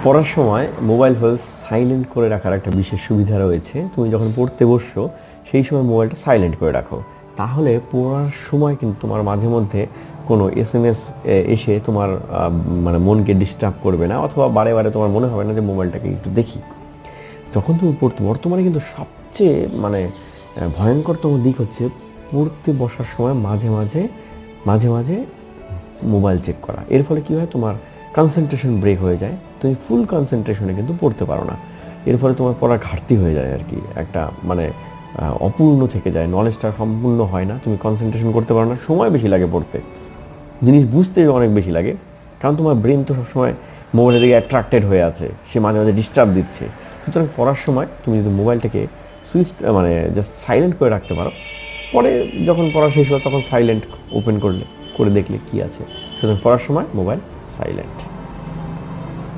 পড়ার সময় mobile phone silent করে রাখার একটা বিশেষ সুবিধা রয়েছে। তুমি যখন পড়তে বসছো সেই সময় মোবাইলটা সাইলেন্ট করে রাখো, তাহলে পড়ার সময় কিন্তু তোমার মাঝে মধ্যে কোনো এসএমএস এসে তোমার মানে মনকে ডিস্টার্ব করবে না, অথবা বারে বারে তোমার মনে হবে না যে মোবাইলটাকে একটু দেখি। যখন তুমি পড়তে বর্তমানে কিন্তু সবচেয়ে মানে ভয়ঙ্করতম দিক হচ্ছে পড়তে বসার সময় মাঝে মাঝে মাঝে মাঝে মোবাইল চেক করা। এর ফলে কী হয়, তোমার কনসেন্ট্রেশন ব্রেক হয়ে যায়, তুমি ফুল কনসেন্ট্রেশনে কিন্তু পড়তে পারো না। এর ফলে তোমার পড়ার ঘাটতি হয়ে যায় আর কি, একটা মানে অপূর্ণ থেকে যায়, নলেজটা সম্পূর্ণ হয় না, তুমি কনসেন্ট্রেশন করতে পারো না, সময় বেশি লাগে পড়তে, জিনিস বুঝতে অনেক বেশি লাগে, কারণ তোমার ব্রেন তো সবসময় মোবাইলের দিকে অ্যাট্রাক্টেড হয়ে আছে, সে মাঝে মাঝে ডিস্টার্ব দিচ্ছে। সুতরাং পড়ার সময় তুমি যদি মোবাইলটাকে সুইচ মানে জাস্ট সাইলেন্ট করে রাখতে পারো, পরে যখন পড়া শেষ হয় তখন সাইলেন্ট ওপেন করে দেখলে কী আছে। সুতরাং পড়ার সময় মোবাইল সাইলেন্ট।